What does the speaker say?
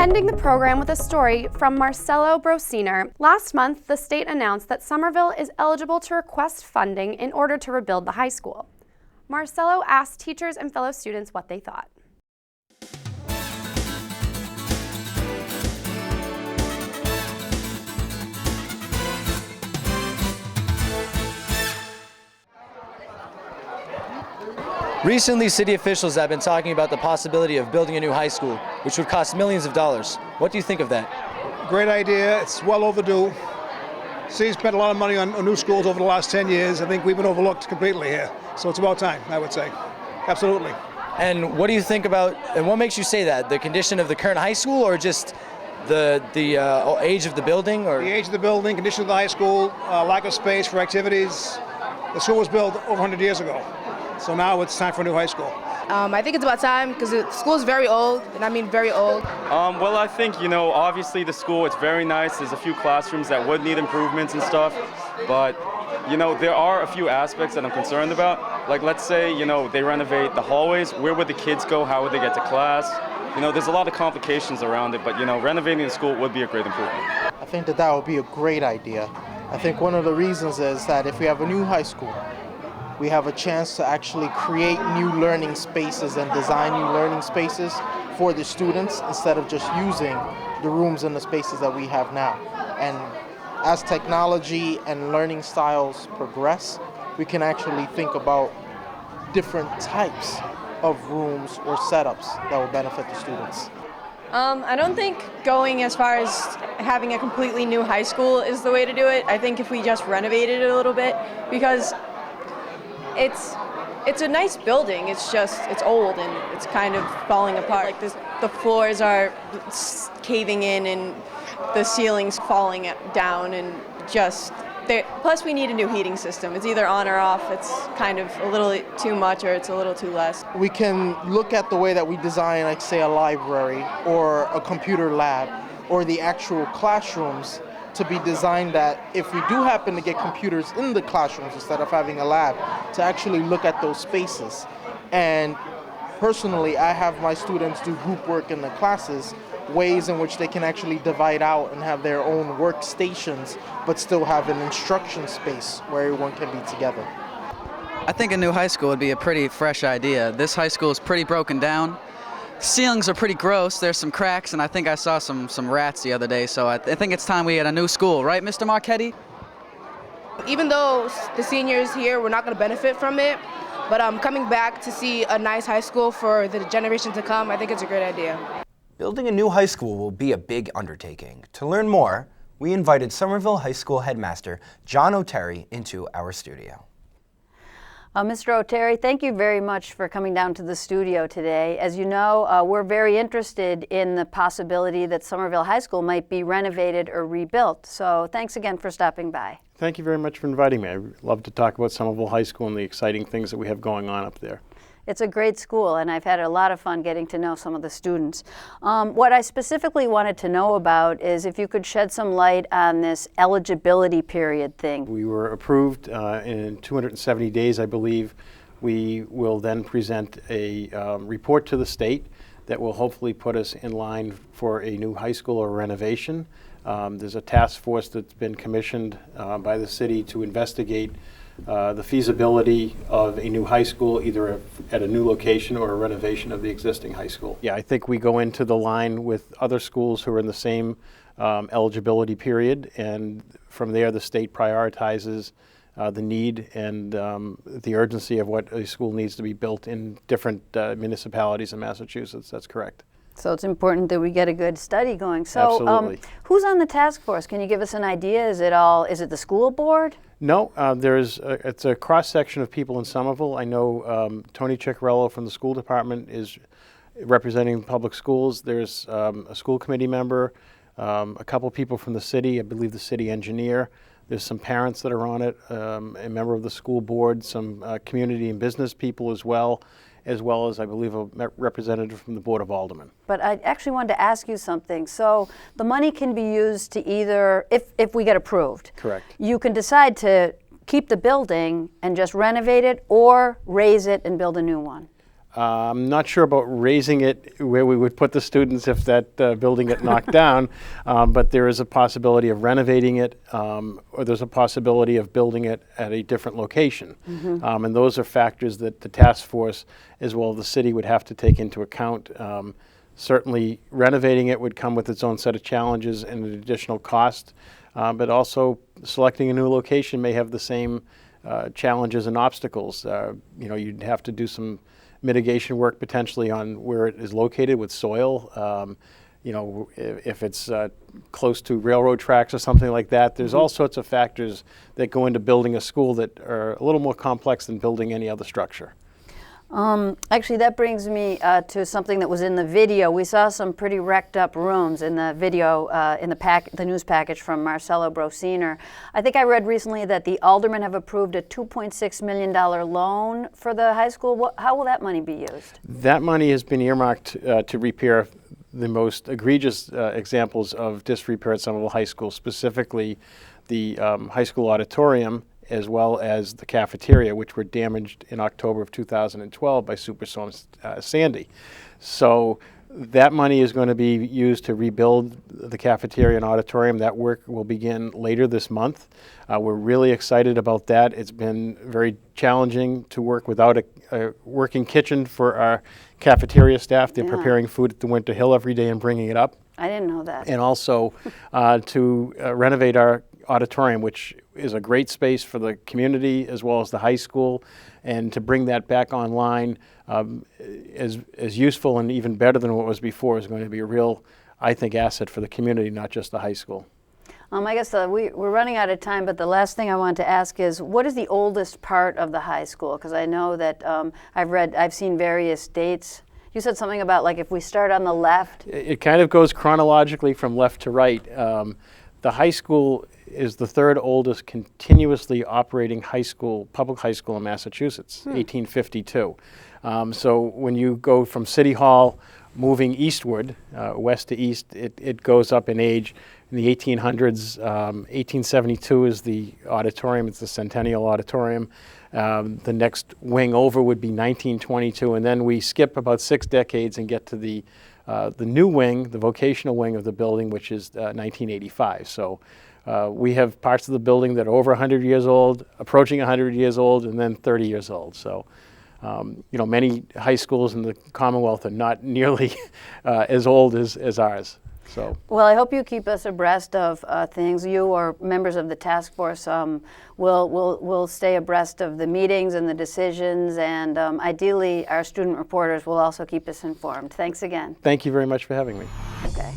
Ending the program with a story from Marcelo Brosiner. Last month, the state announced that Somerville is eligible to request funding in order to rebuild the high school. Marcelo asked teachers and fellow students what they thought. Recently, city officials have been talking about the possibility of building a new high school, which would cost millions of dollars. What do you think of that? Great idea. It's well overdue. City's spent a lot of money on new schools over the last 10 years. I think we've been overlooked completely here. So it's about time, I would say. Absolutely. And what do you think about, and what makes you say that? The condition of the current high school, or just the age of the building? Or? The age of the building, condition of the high school, lack of space for activities. The school was built over 100 years ago. So now it's time for a new high school. I think it's about time because the school is very old, and I mean very old. Well, I think, obviously the school, it's very nice. There's a few classrooms that would need improvements and stuff. But, there are a few aspects that I'm concerned about. Like, let's say, they renovate the hallways. Where would the kids go? How would they get to class? There's a lot of complications around it. But, renovating the school would be a great improvement. I think that would be a great idea. I think one of the reasons is that if we have a new high school, we have a chance to actually create new learning spaces and design new learning spaces for the students instead of just using the rooms and the spaces that we have now. And as technology and learning styles progress, we can actually think about different types of rooms or setups that will benefit the students. I don't think going as far as having a completely new high school is the way to do it. I think if we just renovated it a little bit, because it's a nice building. It's old and it's kind of falling apart. Like the floors are caving in and the ceiling's falling down, and plus we need a new heating system. It's either on or off. It's kind of a little too much or it's a little too less. We can look at the way that we design, like say a library or a computer lab or the actual classrooms, to be designed that if we do happen to get computers in the classrooms instead of having a lab, to actually look at those spaces. And personally, I have my students do group work in the classes, ways in which they can actually divide out and have their own workstations, but still have an instruction space where everyone can be together. I think a new high school would be a pretty fresh idea. This high school is pretty broken down. Ceilings are pretty gross. There's some cracks, and I think I saw some rats the other day, so I think it's time we had a new school, right, Mr. Marchetti? Even though the seniors here, we're not going to benefit from it, but coming back to see a nice high school for the generation to come, I think it's a great idea. Building a new high school will be a big undertaking. To learn more, we invited Somerville High School headmaster John O'Terry into our studio. Mr. O'Terry, thank you very much for coming down to the studio today. As you know, we're very interested in the possibility that Somerville High School might be renovated or rebuilt. So thanks again for stopping by. Thank you very much for inviting me. I'd love to talk about Somerville High School and the exciting things that we have going on up there. It's a great school, and I've had a lot of fun getting to know some of the students. What I specifically wanted to know about is if you could shed some light on this eligibility period thing. We were approved in 270 days, I believe. We will then present a report to the state that will hopefully put us in line for a new high school or renovation. There's a task force that's been commissioned by the city to investigate the feasibility of a new high school, either at a new location or a renovation of the existing high school. Yeah, I think we go into the line with other schools who are in the same eligibility period, and from there the state prioritizes the need and the urgency of what a school needs to be built in different municipalities in Massachusetts. That's correct. So it's important that we get a good study going. So Absolutely. Who's on the task force? Can you give us an idea? Is it the school board? No, it's a cross-section of people in Somerville. I know Tony Ciccarello from the school department is representing public schools. There's a school committee member, a couple people from the city, I believe the city engineer. There's some parents that are on it, a member of the school board, some community and business people as well as I believe a representative from the Board of Aldermen. But I actually wanted to ask you something. So the money can be used to either, if we get approved. Correct. You can decide to keep the building and just renovate it, or raise it and build a new one. I'm not sure about raising it where we would put the students if that building get knocked down, but there is a possibility of renovating it, or there's a possibility of building it at a different location. And those are factors that the task force, as well as the city, would have to take into account. Certainly, renovating it would come with its own set of challenges and an additional cost, but also selecting a new location may have the same challenges and obstacles. You'd have to do some mitigation work potentially on where it is located with soil. If it's close to railroad tracks or something like that, there's all sorts of factors that go into building a school that are a little more complex than building any other structure. Actually, that brings me to something that was in the video. We saw some pretty wrecked up rooms in the video, in the news package from Marcelo Brosiner. I think I read recently that the aldermen have approved a $2.6 million loan for the high school. How will that money be used? That money has been earmarked to repair the most egregious examples of disrepair at Somerville High School, specifically the high school auditorium, as well as the cafeteria, which were damaged in October of 2012 by Superstorm Sandy. So that money is going to be used to rebuild the cafeteria and auditorium. That work will begin later this month. We're really excited about that. It's been very challenging to work without a working kitchen for our cafeteria staff. They're preparing food at the Winter Hill every day and bringing it up. I didn't know that. And also to renovate our auditorium, which is a great space for the community as well as the high school, and to bring that back online as useful and even better than what was before is going to be a real, I think, asset for the community, not just the high school. I guess we're running out of time, but the last thing I want to ask is, what is the oldest part of the high school? Because I know that I've seen various dates. You said something about, like, if we start on the left. It kind of goes chronologically from left to right. The high school is the third oldest continuously operating public high school in Massachusetts, 1852. So when you go from City Hall moving eastward, west to east, it goes up in age. In the 1800s, 1872 is the auditorium. It's the Centennial Auditorium. The next wing over would be 1922, and then we skip about 6 decades and get to the new wing, the vocational wing of the building, which is 1985. So we have parts of the building that are over 100 years old, approaching 100 years old, and then 30 years old. So, many high schools in the Commonwealth are not nearly as old as ours. So. Well, I hope you keep us abreast of things. You or members of the task force will stay abreast of the meetings and the decisions, and ideally our student reporters will also keep us informed. Thanks again. Thank you very much for having me. Okay.